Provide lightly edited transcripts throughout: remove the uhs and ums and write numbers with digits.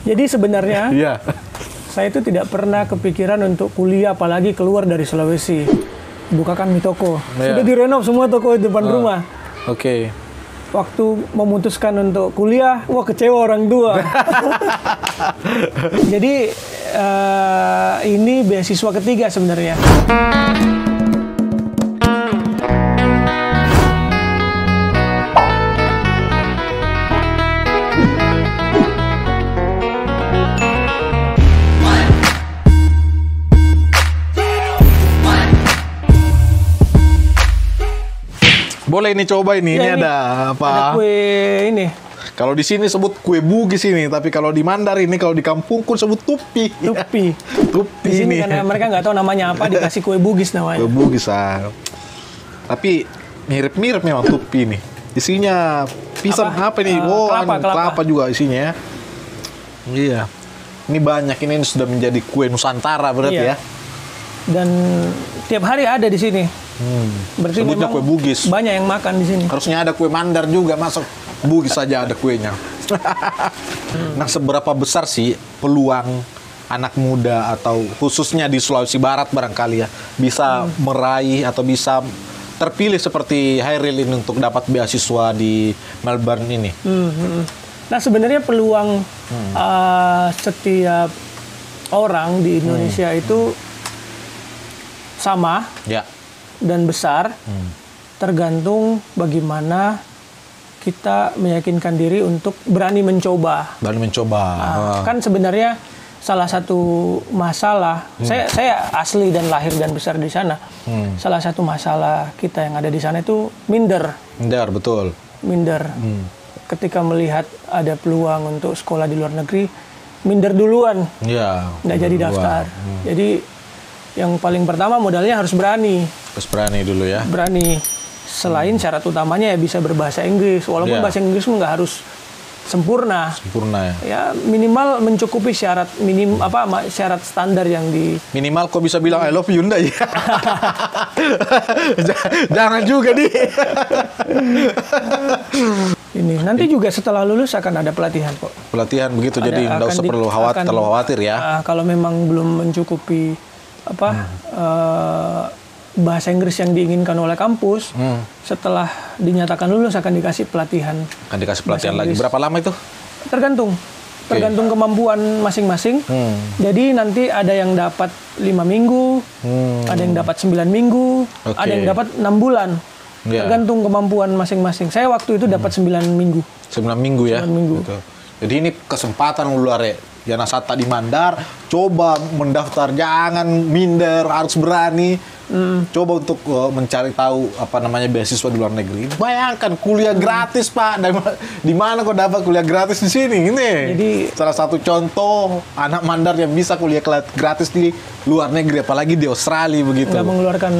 Jadi sebenarnya Iya. saya itu tidak pernah kepikiran untuk kuliah, apalagi keluar dari Sulawesi. Bukakan mie toko. Iya. Sudah direnov semua toko di depan rumah. Oke. Waktu memutuskan untuk kuliah, wah kecewa orang tua. Jadi ini beasiswa ketiga sebenarnya. Boleh ini coba ini. Ya, ini ada apa? Ada kue ini. Kalau di sini sebut kue bugis ini, tapi kalau di Mandar ini, kalau di kampungku sebut tupi. Tupi. Tupi Di sini ini. karena mereka nggak tahu namanya apa, dikasih kue bugis namanya. Kue bugis ah. Tapi mirip-mirip memang tupi ini. Isinya pisang apa, ini? Oh, kelapa juga isinya ya. Iya. Ini banyak, ini sudah menjadi kue Nusantara berarti Iya. ya. Dan tiap hari ada di sini. Berarti Sebutnya memang kue bugis. banyak yang makan di sini. Harusnya ada kue Mandar juga, masuk bugis saja ada kuenya. Nah, seberapa besar sih peluang anak muda atau khususnya di Sulawesi Barat barangkali ya bisa meraih atau bisa terpilih seperti Hairil ini untuk dapat beasiswa di Melbourne ini? Nah sebenarnya peluang setiap orang di Indonesia itu sama Ya. dan besar, tergantung bagaimana kita meyakinkan diri untuk berani mencoba. Berani mencoba. Kan sebenarnya salah satu masalah, saya asli dan lahir dan besar di sana. Salah satu masalah kita yang ada di sana itu minder. Benar, betul. Minder. Ketika melihat ada peluang untuk sekolah di luar negeri, minder duluan, Ya. nggak jadi daftar. Jadi yang paling pertama modalnya harus berani. Terus berani dulu ya. Berani. Selain syarat utamanya ya bisa berbahasa Inggris. Walaupun Ya. bahasa Inggris nggak harus sempurna. Sempurna ya. Ya minimal mencukupi syarat syarat standar yang di. Minimal kok bisa bilang I love you enggak ya? Jangan juga nih. Ini nanti juga setelah lulus akan ada pelatihan kok. Pelatihan begitu, jadi Ada- enggak akan usah di- perlu akan- terlalu khawatir ya. Kalau memang belum mencukupi bahasa Inggris yang diinginkan oleh kampus, setelah dinyatakan lulus akan dikasih pelatihan. Kan dikasih pelatihan bahasa lagi. Inggris. Berapa lama itu? Tergantung kemampuan masing-masing. Jadi nanti ada yang dapat 5 minggu, ada yang dapat 9 minggu, Oke. ada yang dapat 6 bulan. Ya. Tergantung kemampuan masing-masing. Saya waktu itu dapat 9 minggu. 9 minggu ya. 9 minggu. Gitu. Jadi ini kesempatan luar ya. Yana Sata di Mandar, coba mendaftar, jangan minder, harus berani. Coba untuk mencari tahu apa namanya beasiswa di luar negeri. Bayangkan kuliah gratis Pak. Di mana kok dapat kuliah gratis di sini? Ini Jadi salah satu contoh anak Mandar yang bisa kuliah gratis di luar negeri, apalagi di Australia begitu. nggak mengeluarkan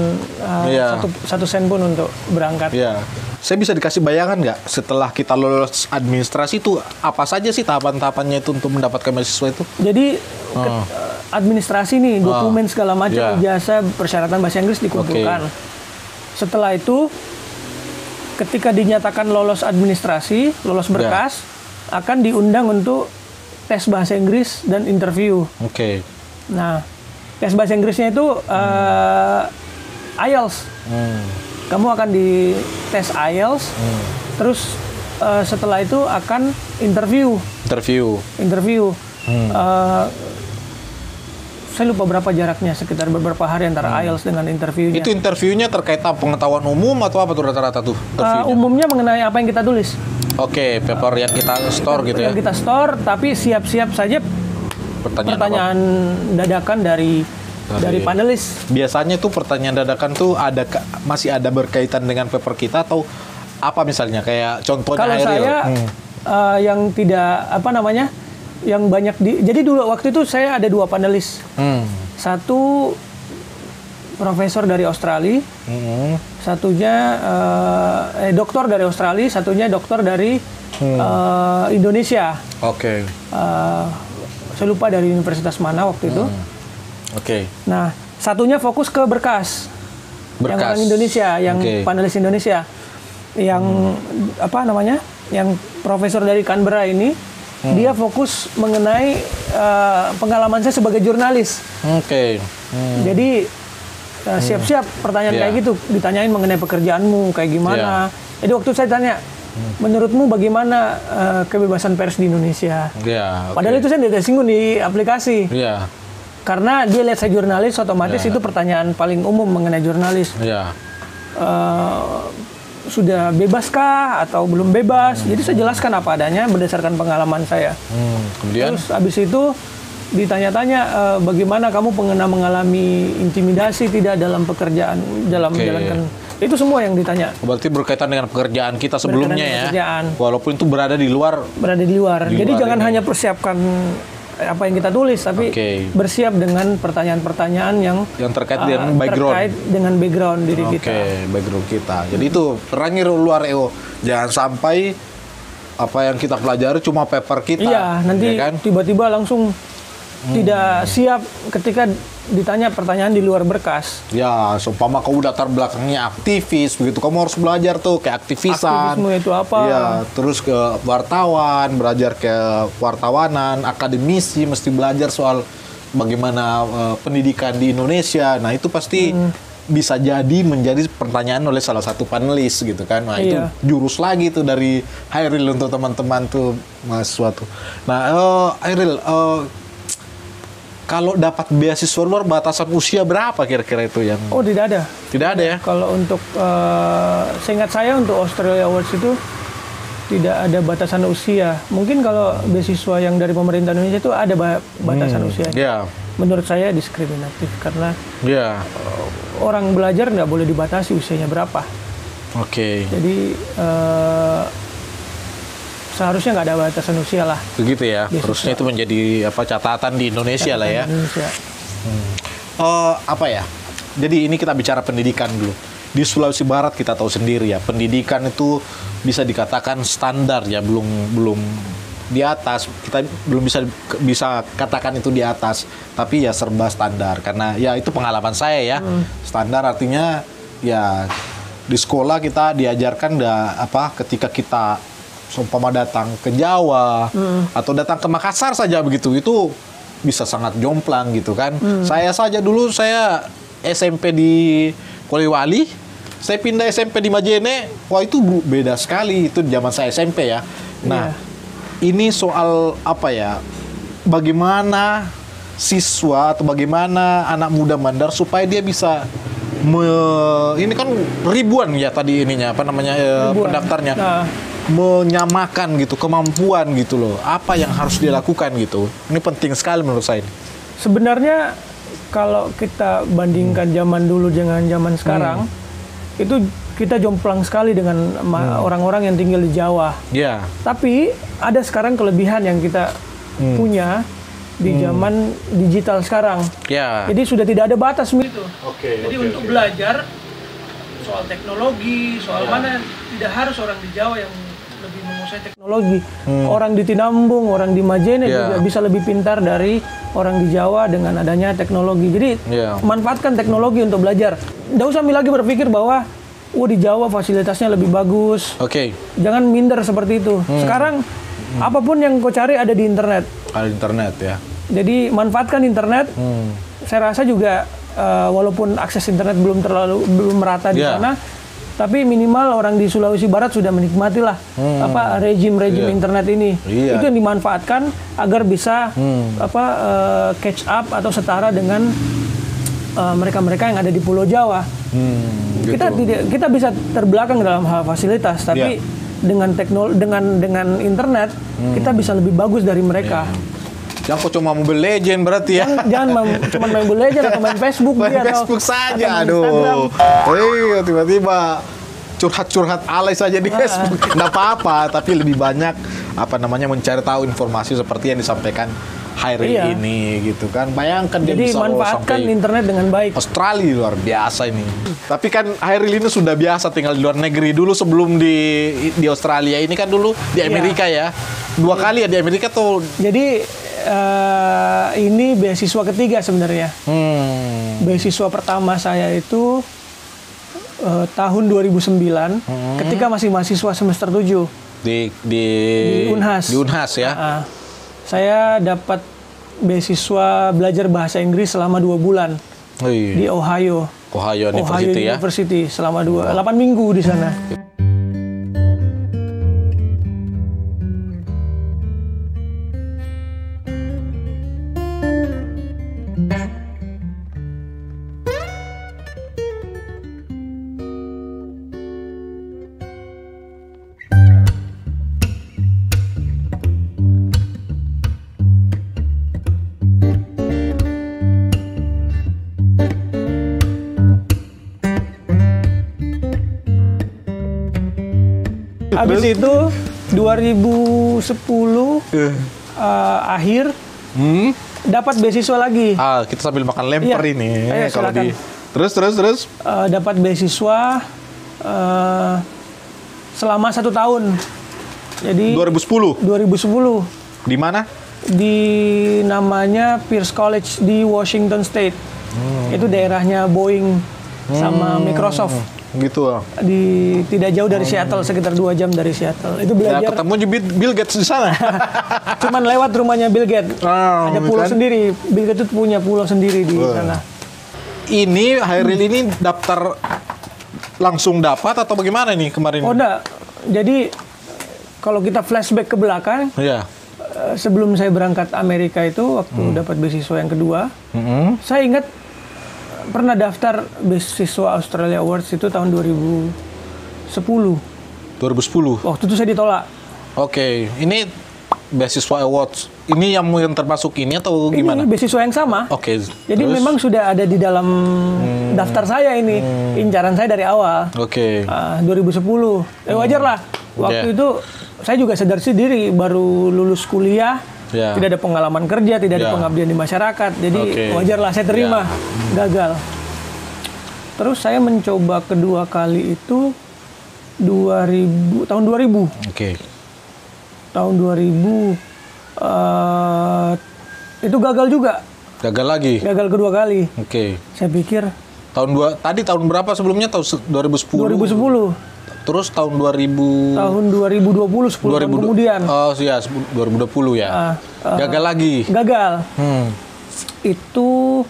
Iya. satu sen pun untuk berangkat. Ya, saya bisa dikasih bayangan nggak setelah kita lulus administrasi itu apa saja sih tahapan-tahapannya itu untuk mendapatkan beasiswa itu? Jadi administrasi nih, dokumen segala macam, Ya. ijazah, persyaratan bahasa Inggris dikumpulkan. Setelah itu, ketika dinyatakan lolos administrasi, lolos berkas, akan diundang untuk tes bahasa Inggris dan interview. Oke. Nah, tes bahasa Inggrisnya itu IELTS. Kamu akan di tes IELTS, terus setelah itu akan interview. Interview. Saya lupa berapa jaraknya, sekitar beberapa hari antara IELTS dengan interviewnya. Itu interviewnya terkait pengetahuan umum atau apa tuh rata-rata tuh interviewnya? Umumnya mengenai apa yang kita tulis. Oke, paper yang kita store gitu ya. Yang kita store, tapi siap-siap saja pertanyaan dadakan dari panelis. Biasanya tuh pertanyaan dadakan tuh masih ada berkaitan dengan paper kita atau apa misalnya kayak contohnya Kalau Hairil. saya yang tidak yang banyak jadi dulu waktu itu saya ada 2 panelis. Satu profesor dari Australia, satunya doktor dari Australia, satunya dokter dari Indonesia. Oke. Saya lupa dari universitas mana waktu itu. Oke. Nah, satunya fokus ke berkas. Yang orang Indonesia, yang panelis Indonesia. Yang Yang profesor dari Canberra ini dia fokus mengenai pengalaman saya sebagai jurnalis. Oke. Jadi siap-siap pertanyaan kayak gitu, ditanyain mengenai pekerjaanmu kayak gimana. Jadi waktu saya tanya, menurutmu bagaimana kebebasan pers di Indonesia? Padahal itu saya tidak singgung di aplikasi. Karena dia lihat saya jurnalis, otomatis itu pertanyaan paling umum mengenai jurnalis. Sudah bebaskah atau belum bebas? Jadi saya jelaskan apa adanya berdasarkan pengalaman saya. Kemudian? Terus habis itu ditanya-tanya bagaimana kamu pernah mengalami intimidasi tidak dalam pekerjaan, dalam menjalankan. Itu semua yang ditanya. Berarti berkaitan dengan pekerjaan kita sebelumnya ya. Pekerjaan. Walaupun itu berada di luar. Jadi jangan hanya persiapkan apa yang kita tulis, tapi bersiap dengan pertanyaan-pertanyaan yang terkait dengan background. Terkait dengan background diri kita. Background kita. Jadi itu terangir luar jangan sampai apa yang kita pelajari cuma paper kita. Iya, nanti tiba-tiba langsung tidak siap ketika ditanya pertanyaan di luar berkas. Ya, seumpama kau latar belakangnya aktivis, begitu kamu harus belajar tuh kayak aktivisan. Aktivisme itu apa? Ya, terus ke wartawan, belajar ke wartawanan, akademisi mesti belajar soal bagaimana pendidikan di Indonesia. Nah, itu pasti bisa jadi menjadi pertanyaan oleh salah satu panelis gitu kan. Nah, itu jurus lagi tuh dari Hairil untuk teman-teman tuh mahasiswa tuh. Nah, Hairil, kalau dapat beasiswa luar, batasan usia berapa kira-kira itu yang? Oh, tidak ada. Tidak ada ya? Kalau untuk, seingat saya untuk Australia Awards itu tidak ada batasan usia. Mungkin kalau beasiswa yang dari pemerintah Indonesia itu ada batasan usia. Menurut saya diskriminatif karena orang belajar nggak boleh dibatasi usianya berapa. Jadi seharusnya nggak ada batasan usia lah. Begitu ya. Harusnya itu menjadi catatan di Indonesia lah ya. Apa ya? Jadi ini kita bicara pendidikan dulu. Di Sulawesi Barat kita tahu sendiri ya, pendidikan itu bisa dikatakan standar ya, belum di atas. Kita belum bisa katakan itu di atas, tapi ya serba standar karena ya itu pengalaman saya ya. Standar artinya ya di sekolah kita diajarkan ketika kita seumpama datang ke Jawa atau datang ke Makassar saja begitu, itu bisa sangat jomplang gitu kan. Saya saja dulu saya SMP di Polewali, saya pindah SMP di Majene, wah itu beda sekali itu zaman saya SMP ya. Nah, ini soal bagaimana siswa atau bagaimana anak muda Mandar supaya dia bisa ini kan ribuan ya tadi pendaftarnya. Menyamakan gitu kemampuan gitu loh, apa yang harus dilakukan gitu, ini penting sekali menurut saya. Sebenarnya kalau kita bandingkan zaman dulu dengan zaman sekarang, itu kita jomplang sekali dengan orang-orang yang tinggal di Jawa. Tapi ada sekarang kelebihan yang kita punya di zaman digital sekarang. Jadi sudah tidak ada batas gitu. Jadi untuk belajar soal teknologi, soal mana, tidak harus orang di Jawa yang lebih menguasai teknologi. Orang di Tinambung, orang di Majene juga bisa lebih pintar dari orang di Jawa dengan adanya teknologi. Jadi manfaatkan teknologi untuk belajar. Nggak usah lagi berpikir bahwa di Jawa fasilitasnya lebih bagus. Jangan minder seperti itu. Sekarang apapun yang kau cari ada di internet. Ada internet ya. Jadi manfaatkan internet. Saya rasa juga walaupun akses internet belum merata di sana, tapi minimal orang di Sulawesi Barat sudah menikmati lah rejim internet ini. Itu yang dimanfaatkan agar bisa catch up atau setara dengan mereka-mereka yang ada di Pulau Jawa. Kita bisa terbelakang dalam hal fasilitas, tapi dengan internet kita bisa lebih bagus dari mereka. Yang kok cuma Mobile Legend berarti ya? Jangan cuma main Mobile Legend atau main Facebook. Main Facebook saja, aduh. Tiba-tiba curhat-curhat alay saja di Facebook. Nggak apa-apa, tapi lebih banyak mencari tahu informasi seperti yang disampaikan Hairil ini gitu kan. Bayangkan dia bisa manfaatkan sampai internet dengan baik. Australia luar biasa ini. Tapi kan Hairil ini sudah biasa tinggal di luar negeri dulu sebelum di Australia. Ini kan dulu di Amerika ya. 2 kali ya di Amerika tuh. Jadi ini beasiswa ketiga sebenarnya. Beasiswa pertama saya itu tahun 2009 ketika masih mahasiswa semester 7 di Unhas. Di Unhas ya. saya dapat beasiswa belajar bahasa Inggris selama 2 bulan di Ohio University ya. University selama 8 minggu di sana. Habis itu 2010 akhir dapat beasiswa lagi. Kita sambil makan lemper Iya. ini. Ayo, Kalau silakan. terus. Dapat beasiswa selama 1 tahun. Jadi 2010. 2010 Di mana? di namanya Pierce College di Washington State. Itu daerahnya Boeing sama Microsoft. Gitu. Tidak jauh dari Seattle, sekitar 2 jam dari Seattle. Itu Ya, belajar ketemu Bill Gates di sana. cuman lewat rumahnya Bill Gates. Ada pulau kan? sendiri. Bill Gates itu punya pulau sendiri di sana. Ini Hairil ini daftar langsung dapat atau bagaimana nih kemarin? Oh enggak. Jadi kalau kita flashback ke belakang, Iya. sebelum saya berangkat Amerika itu waktu dapat beasiswa yang kedua, saya ingat pernah daftar beasiswa Australia Awards itu tahun 2010. 2010. Waktu itu saya ditolak. Oke, ini beasiswa awards. Ini yang termasuk ini atau gimana? Ini beasiswa yang sama. Oke. Jadi terus? memang sudah ada di dalam daftar saya ini, incaran saya dari awal. Oke. 2010. Wajar lah. Waktu itu saya juga sadar sendiri baru lulus kuliah, tidak ada pengalaman kerja, tidak ada pengabdian di masyarakat. Jadi wajar lah saya terima. Gagal. Terus saya mencoba kedua kali itu tahun 2000. Oke. Tahun 2000 itu gagal juga. Gagal lagi. Gagal kedua kali. Oke. Saya pikir Tadi tahun berapa sebelumnya? Tahun 2010. 2010. Terus tahun 2000. Tahun 2020, 10 tahun kemudian. Oh iya, 2020 ya. Gagal lagi. Gagal. Itu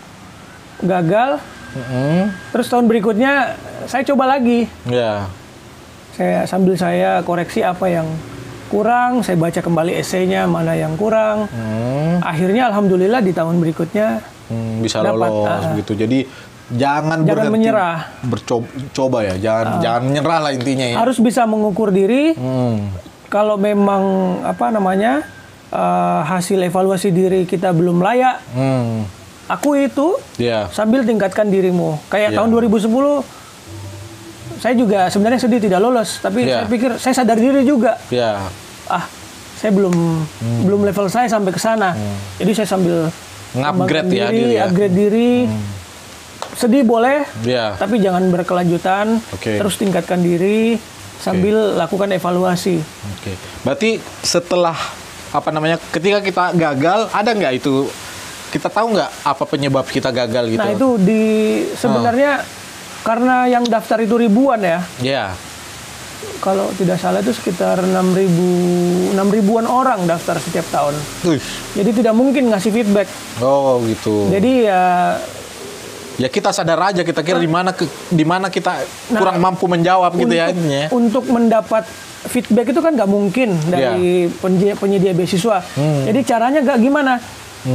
gagal. Terus tahun berikutnya saya coba lagi. Ya. Sambil saya koreksi apa yang kurang, saya baca kembali esainya mana yang kurang. Akhirnya alhamdulillah di tahun berikutnya bisa dapat, lolos gitu. Jadi jangan berhenti menyerah. Coba ya, jangan menyerah lah intinya ya. Harus bisa mengukur diri. Kalau memang hasil evaluasi diri kita belum layak, aku itu sambil tingkatkan dirimu. Kayak tahun 2010, saya juga sebenarnya sedih tidak lolos, tapi saya pikir saya sadar diri juga. Saya belum level saya sampai ke sana. Jadi saya sambil upgrade diri. Sedih boleh, tapi jangan berkelanjutan. Terus tingkatkan diri sambil lakukan evaluasi. Berarti setelah ketika kita gagal, ada nggak itu? Kita tahu nggak apa penyebab kita gagal gitu? Nah itu sebenarnya karena yang daftar itu ribuan ya. Kalau tidak salah itu sekitar 6.000-an orang daftar setiap tahun. Jadi tidak mungkin ngasih feedback. Oh gitu. Jadi ya kita sadar aja, kita kira di mana kita kurang mampu menjawab gitu ya. Untuk mendapat feedback itu kan nggak mungkin dari penyedia beasiswa. Jadi caranya nggak gimana?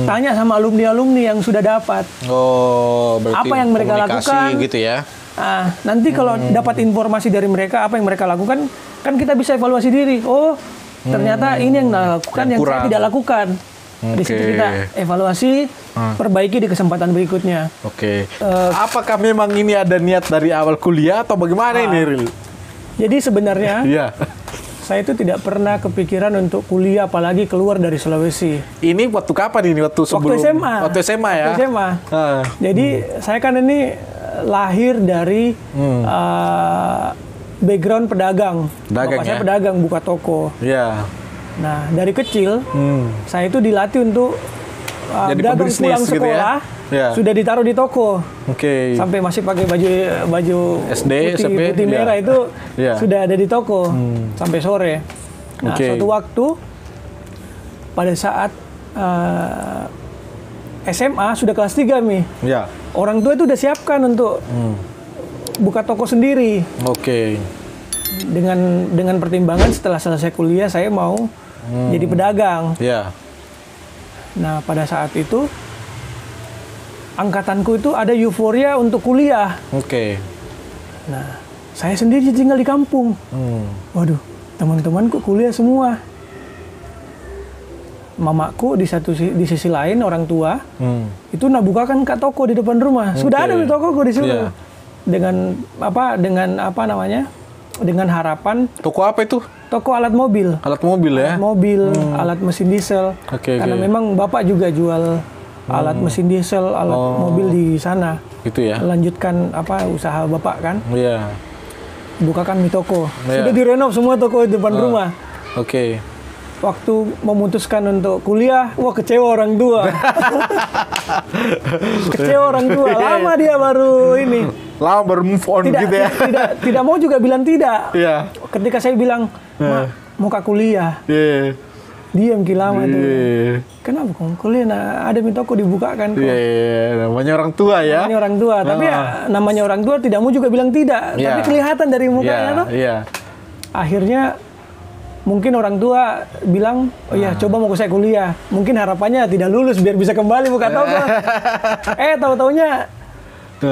Tanya sama alumni-alumni yang sudah dapat. Oh, berarti apa yang mereka lakukan gitu ya. Nanti kalau dapat informasi dari mereka apa yang mereka lakukan, kan kita bisa evaluasi diri. Oh, ternyata ini yang dilakukan yang saya tidak lakukan. Di situ kita evaluasi, perbaiki di kesempatan berikutnya. Apakah memang ini ada niat dari awal kuliah atau bagaimana ini, Ril? Jadi sebenarnya saya itu tidak pernah kepikiran untuk kuliah, apalagi keluar dari Sulawesi. Ini waktu kapan ini? Waktu SMA. Waktu SMA ya? Waktu SMA. Jadi saya kan ini lahir dari background pedagang. Bapak saya pedagang, buka toko. Nah, dari kecil saya itu dilatih untuk dagang pulang sekolah, gitu ya? sudah ditaruh di toko. Sampai masih pakai baju SD, putih merah itu sudah ada di toko sampai sore. Nah, suatu waktu pada saat SMA sudah kelas 3 Mi. Ya. Orang tua itu udah siapkan untuk buka toko sendiri. Oke. Dengan pertimbangan setelah selesai kuliah saya mau jadi pedagang. Ya. Nah, pada saat itu angkatanku itu ada euforia untuk kuliah. Oke. Nah, saya sendiri tinggal di kampung. Waduh, teman-temanku kuliah semua. Mamaku di sisi lain orang tua itu bukakan toko di depan rumah. Sudah ada tokoku di situ. Yeah. Dengan harapan Toko apa itu? toko alat mobil. Alat mobil ya? Alat mobil, alat mesin diesel. Karena memang bapak juga jual alat mesin diesel, alat mobil di sana. Gitu ya. Lanjutkan usaha bapak kan. Iya. Bukakan mi toko. Yeah. Sudah direnov semua toko di depan rumah. Oke. Waktu memutuskan untuk kuliah, wah kecewa orang tua. Kecewa orang tua. Lama dia baru ini. Lama baru move on gitu ya. Tidak mau juga bilang tidak. Iya. Ketika saya bilang, "Mak, mau ke kuliah." Iya. Diam lama tuh. Kenapa kamu kuliah? Nah, ada mi toko dibukakan kok. Iya, namanya orang tua ya. Namanya orang tua, tapi ya namanya orang tua tidak mau juga bilang tidak. Tapi kelihatan dari mukanya tuh. Iya. Akhirnya mungkin orang tua bilang, oh ya coba mau saya kuliah. Mungkin harapannya tidak lulus biar bisa kembali buka toko. Tahu-taunya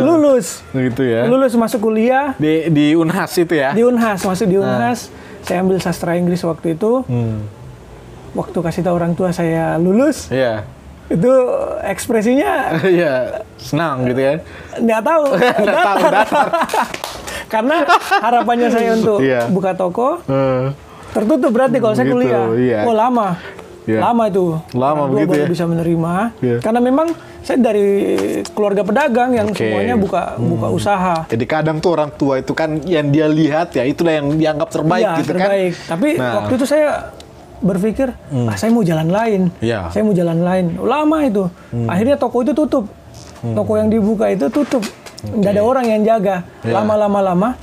lulus. Gitu ya. Lulus masuk kuliah. Di Unhas itu ya? Di Unhas, masuk di Unhas. Saya ambil sastra Inggris waktu itu. Waktu kasih tahu orang tua saya lulus. Iya. Itu ekspresinya Iya, senang gitu ya. nggak tahu. Datar. Karena harapannya saya untuk buka toko tertutup berarti kalau saya Gitu, kuliah. iya. Oh lama. Iya. Lama itu. Lama Orang tua begitu baru ya? bisa menerima. Iya. Karena memang saya dari keluarga pedagang yang semuanya buka usaha. Jadi kadang tuh orang tua itu kan yang dia lihat ya itulah yang dianggap terbaik Iya, gitu terbaik. kan. Tapi waktu itu saya berpikir, saya mau jalan lain. Iya. Saya mau jalan lain. Lama itu. Akhirnya toko itu tutup. Toko yang dibuka itu tutup. Nggak ada orang yang jaga. Lama-lama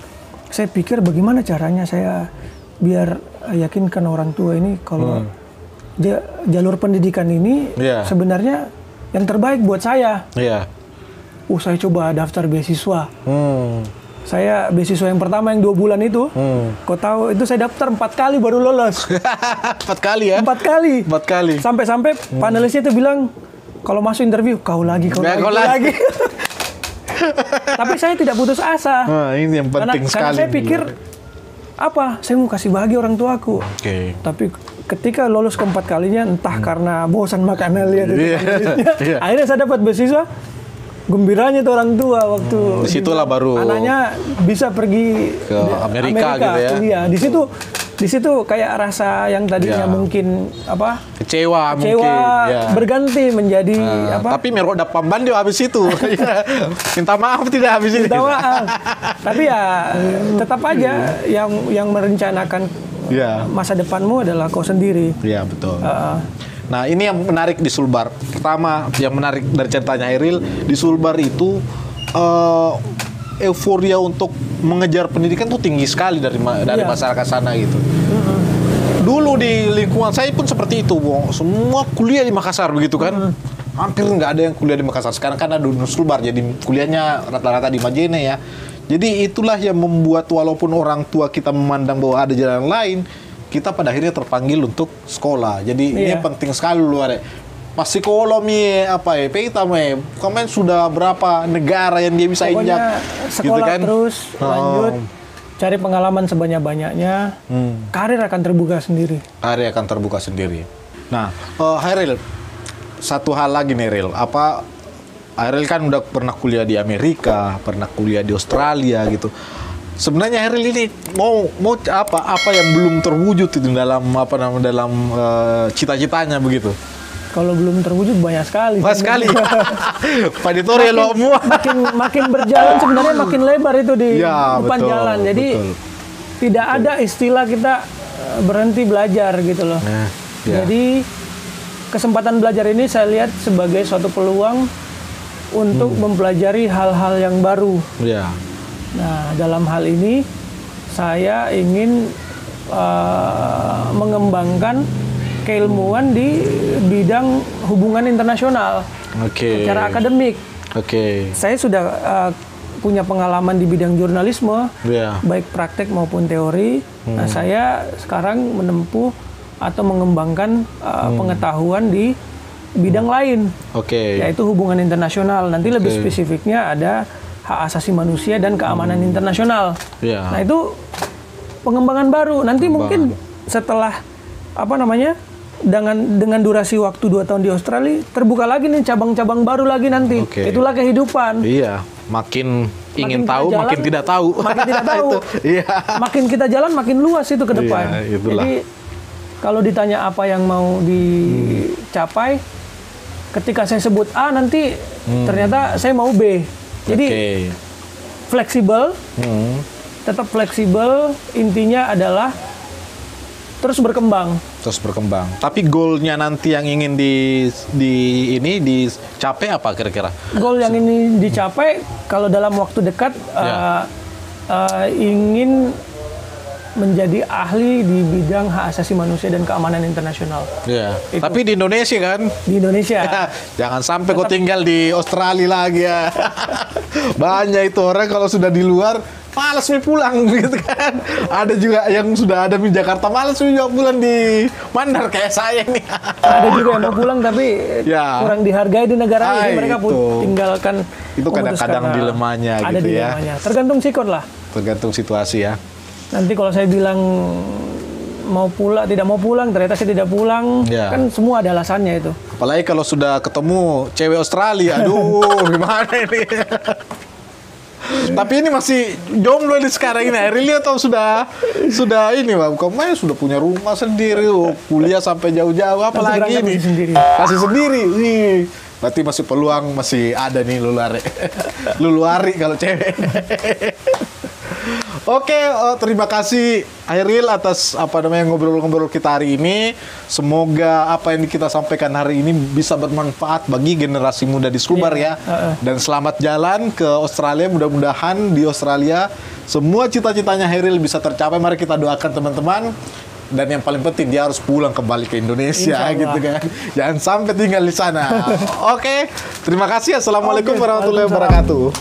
saya pikir bagaimana caranya saya biar yakinkan orang tua ini kalau jalur pendidikan ini sebenarnya yang terbaik buat saya. Iya. Saya coba daftar beasiswa. Saya beasiswa yang pertama yang 2 bulan itu, kau tahu itu saya daftar 4 kali baru lolos. 4 kali ya? 4 kali. 4 kali. Sampai panelisnya itu bilang kalau masuk interview kau lagi. Tapi saya tidak putus asa. Nah, ini yang penting sekali. Karena saya pikir saya mau kasih bahagia orang tuaku. Oke. Tapi ketika lolos ke 4 kalinya, entah karena bosan makan lihat itu panelisnya, akhirnya saya dapat beasiswa. Gembiranya tuh orang tua waktu disitulah baru anaknya bisa pergi ke Amerika gitu ya. Iya, di situ kayak rasa yang tadinya mungkin kecewa mungkin berganti menjadi tapi merok dapat bandio habis itu. Minta maaf tidak habis itu. Minta maaf. Tapi ya tetap aja yang merencanakan masa depanmu adalah kau sendiri. Iya, betul. Nah, ini yang menarik di Sulbar. Pertama, yang menarik dari ceritanya Hairil, di Sulbar itu euforia untuk mengejar pendidikan tuh tinggi sekali dari masyarakat sana gitu. Dulu di lingkungan saya pun seperti itu, Bung. Semua kuliah di Makassar begitu kan. Hampir nggak ada yang kuliah di Makassar. Sekarang kan ada di Sulbar, jadi kuliahnya rata-rata di Majene ya. Jadi itulah yang membuat walaupun orang tua kita memandang bahwa ada jalan lain, kita pada akhirnya terpanggil untuk sekolah. Jadi ini penting sekali luar. Pas sekolah peta kemarin sudah berapa negara yang dia bisa injak. Sekolah gitu kan? Terus lanjut cari pengalaman sebanyak-banyaknya. Karir akan terbuka sendiri. Karir akan terbuka sendiri. Nah, Hairil, satu hal lagi nih, Hairil. Hairil kan udah pernah kuliah di Amerika, pernah kuliah di Australia gitu. Sebenarnya Hairil ini mau apa yang belum terwujud itu dalam cita-citanya begitu. Kalau belum terwujud banyak sekali. Banyak sekali. Pak Ditori lo semua. Makin berjalan sebenarnya makin lebar itu di depan jalan. Jadi tidak ada istilah kita berhenti belajar gitu loh. Jadi kesempatan belajar ini saya lihat sebagai suatu peluang untuk mempelajari hal-hal yang baru. Nah, dalam hal ini saya ingin mengembangkan keilmuan di bidang hubungan internasional secara akademik. Saya sudah punya pengalaman di bidang jurnalisme, baik praktek maupun teori. Nah, saya sekarang menempuh atau mengembangkan pengetahuan di bidang lain, yaitu hubungan internasional. Nanti lebih spesifiknya ada hak asasi manusia dan keamanan internasional. Nah, itu pengembangan baru. Nanti mungkin setelah dengan durasi waktu 2 tahun di Australia, terbuka lagi nih cabang-cabang baru lagi nanti. Itulah kehidupan. Iya, makin ingin tahu, jalan, makin tidak tahu. Makin tidak tahu. Makin kita jalan, makin luas itu ke depan. Jadi kalau ditanya apa yang mau dicapai, ketika saya sebut A, nanti ternyata saya mau B. Jadi fleksibel, tetap fleksibel. Intinya adalah terus berkembang. Tapi goalnya nanti yang ingin dicapai apa kira-kira? Goal yang ini dicapai kalau dalam waktu dekat ingin menjadi ahli di bidang hak asasi manusia dan keamanan internasional. Tapi di Indonesia kan? Di Indonesia. Jangan sampai kau tinggal di Australia lagi ya. Banyak itu orang kalau sudah di luar malas mau pulang gitu kan. Ada juga yang sudah ada di Jakarta malas juga pulang di Mandar kayak saya nih. Ada juga yang mau pulang tapi kurang dihargai di negara ini, mereka tinggalkan. Itu kadang-kadang dilemanya ada gitu dilemanya. Tergantung sikon lah. Tergantung situasi ya. Nanti kalau saya bilang tidak mau pulang, ternyata saya tidak pulang, kan semua ada alasannya itu. Apalagi kalau sudah ketemu cewek Australia, aduh gimana ini? Tapi ini masih jomblo di sekarang ini. Really atau sudah ini, Bang? Kamu sudah punya rumah sendiri, kuliah sampai jauh-jauh, apalagi ini? Masih sendiri. Wih. Berarti masih peluang, masih ada nih luluari kalau cewek. Oke, terima kasih Hairil atas ngobrol-ngobrol kita hari ini. Semoga apa yang kita sampaikan hari ini bisa bermanfaat bagi generasi muda di Sumbar ya. Dan selamat jalan ke Australia. Mudah-mudahan di Australia semua cita-citanya Hairil bisa tercapai. Mari kita doakan teman-teman. Dan yang paling penting dia harus pulang kembali ke Indonesia gitu kan. Jangan sampai tinggal di sana. Oke, terima kasih. Assalamualaikum warahmatullahi wabarakatuh.